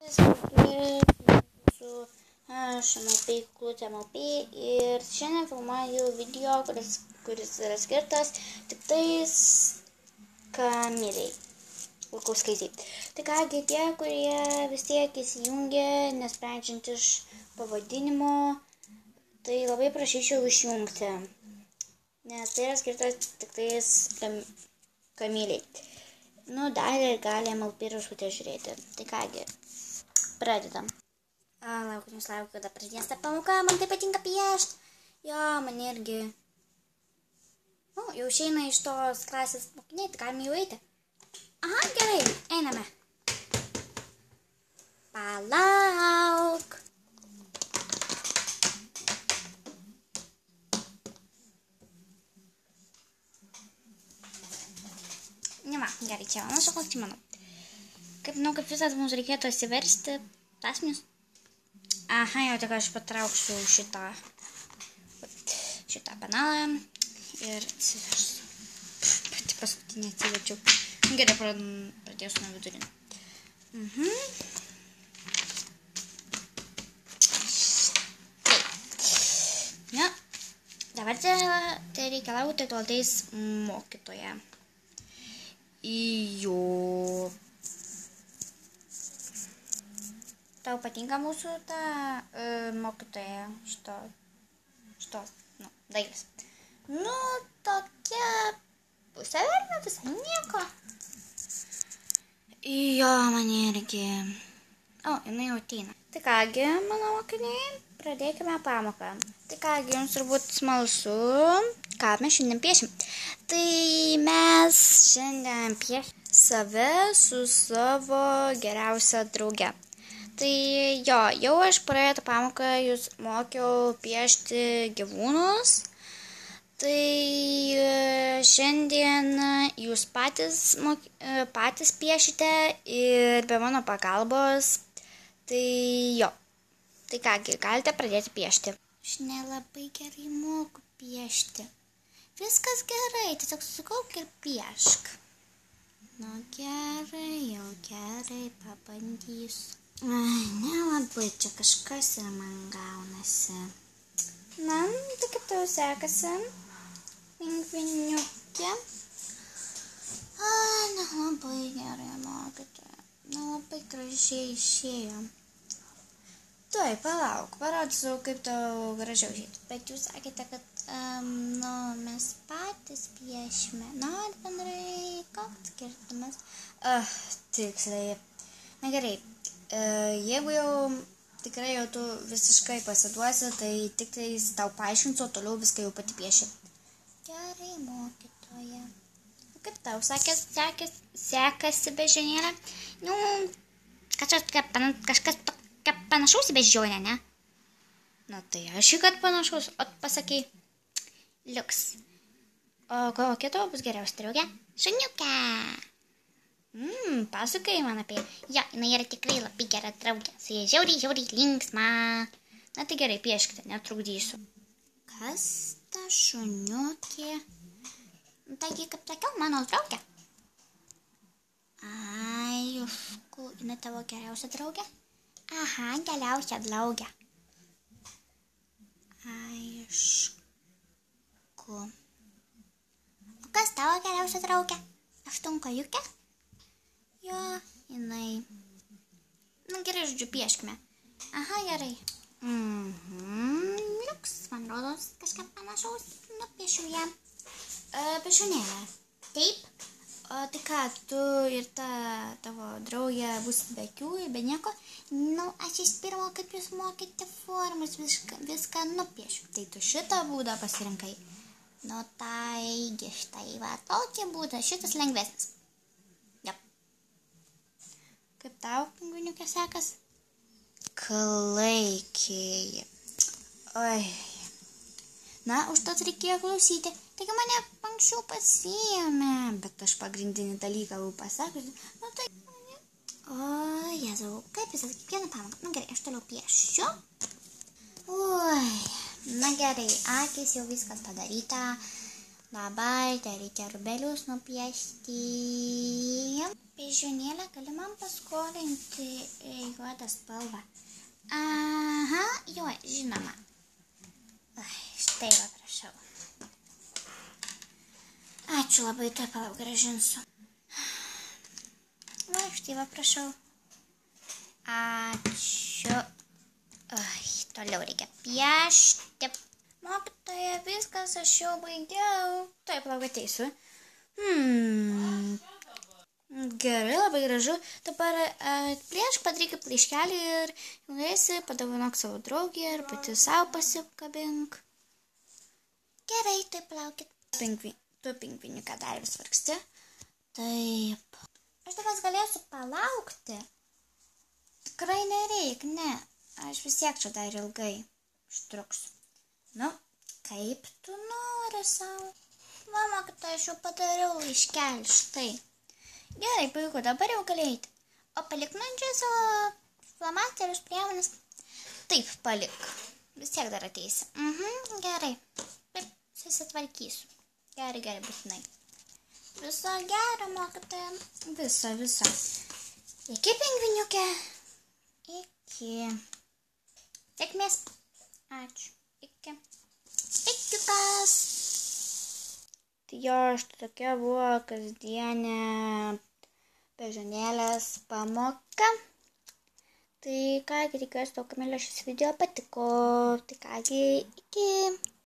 Sveiki, su aš MLP, Klutė MLP ir šiandien filmuoju video, kuris yra skirtas tik tais Kamilei Lukauskaitei. Tai kągi tie, kurie vis tiek įsijungia, nesprendžiant iš pavadinimo, tai labai prašyčiau išjungti, nes tai yra skirtas tik tais Kamilei. Dalį gali MLP ir užkutė žiūrėti. Tai kągi, pradedam. Laukiu, kada pradės tą pamoką, man tai patinka piešti. Jo, man irgi. Jau išeina iš tos klasės mokiniai, tai galime jau eiti. Aha, gerai, einame. Palauk. Gerai, čia mano šokos, čia mano. Kaip visat mums reikėtų atsiversti tasmius. Aha, jau tik aš patrauksiu šitą banalą ir atsiversiu. Pati paskutinė atsiverčiau. Gerai, pradėsiu nuo vidurinio. Ja, dabar tai reikia laukti, kol ateis mokytoja. Jo. Tau patinka mūsų ta mokytoja šitos, dailės. Tokia pusiaverna, visai nieko. Jo, man irgi. Jinai jau ateina. Tai kągi, mano mokiniai, pradėkime pamoką. Tai kągi, jums turbūt smalsu, ką mes šiandien piešim. Tai mes šiandien piešim save su savo geriausia drauge. Tai jau aš praeitą pamoką jūs mokiau piešti gyvūnus. Tai šiandien jūs patys piešite ir be mano pagalbos. Tai tai kągi, galite pradėti piešti. Aš nelabai gerai moku piešti. Viskas gerai, tiesiog susikaupk ir piešk. Gerai, pabandysiu. Nelabai čia kažkas ir man gaunasi. Tai kaip tau sekasi, pingviniukė? Nelabai gerai, mokytoja. Nelabai gražiai išėjo. Tuoj, palauk, parodysiu, kaip tau gražiau išėtų. Bet jūs sakėte, kad mes patys piešime. Bendrai, koks skirtumas? Tiksliai. Gerai, jeigu jau tikrai jau tu visiškai pasiduosi, tai tik tai tau paaiškinsiu, o toliau viską jau pati pieši. Gerai, mokytoja. Kaip tau sekasi bežionėlė? Kažkas panašaus į bežionę, ne? Tai aš kad panašaus, o pasakai, liuks. O kokia tavo bus geriausia draugė? Šuniuke. Pasakai man apie. Jinai yra tikrai labai gera draugė. Su jie žiauriai linksma. Tai gerai, pieškite, netrukdysiu. Kas ta šuniukė? Taigi, kaip sakiau, mano draugė. Aišku, jinai tavo geriausia draugė? Aha, geriausia draugė. Aišku. O kas tavo geriausia draugė? Aštunkojukė? Jo, jinai. Gerai, žodžiu, pieškime. Aha, gerai. Liuks, man rodos, kažką panašaus nupiešiu ją. Bežionėlė. Taip. Tai ką, tu ir ta tavo draugė bus be akių, be nieko? Aš iš pirmo, kaip jūs mokėte formas, viską nupiešiu. Tai tu šitą būdą pasirinkai. Taigi, štai va, tokį būdą, šitas lengvesnis. Kaip tau, pingviniukė, sekas? Klaikiai. Užtat reikėjo klausyti. Taigi mane anksčiau pasiėmė, bet aš pagrindinį dalyką jau pasakiusi. Jėzau, kaip visas, kiekvieną pamoką. Gerai, aš toliau piešiu. Gerai, akis jau viskas padaryta. Dabar tai reikia rubelius nupiešti. Bežionėlę gali man paskolinti, jeigu odą spalvą. Aha, jo, žinoma. Štai va, prašau. Ačiū labai, tai palauk grąžinsiu. Va, štai va, prašau. Ačiū. Toliau reikia piešti. Mokytoja, viskas, aš jau baigiau. Taip, palauk, ateisiu. Gerai, labai gražu. Dabar atplėšk, padaryk laiškelį ir jau nueisi, padovanok savo draugį ir pati savo pasikabink. Gerai, taip palaukit. Tu pingviniuką dar vis vargsti. Taip. Aš tavęs galėsiu palaukti. Tikrai nereik, ne. Aš vis tiek čia dar ilgai užtruksiu. Nu, kaip tu nori savo. Va, mokytoja, aš jau padariau laiškelį, štai. Gerai, puiku, dabar jau gali eiti. O palik čia savo flamaterius priemonės. Taip, palik. Vis tiek dar ateisi. Gerai. Taip, susitvarkysiu. Gerai, būtinai. Viso gero, mokytoja. Viso. Iki, pingviniukė. Iki. Sėkmės. Ačiū. Iki. Ikiukas. Tai jo, štai tokia buvo kasdienė beždžionėlės pamoka. Tai kągi, tikiuosi, tau, Kamilė, šis video patiko. Tai kągi, iki.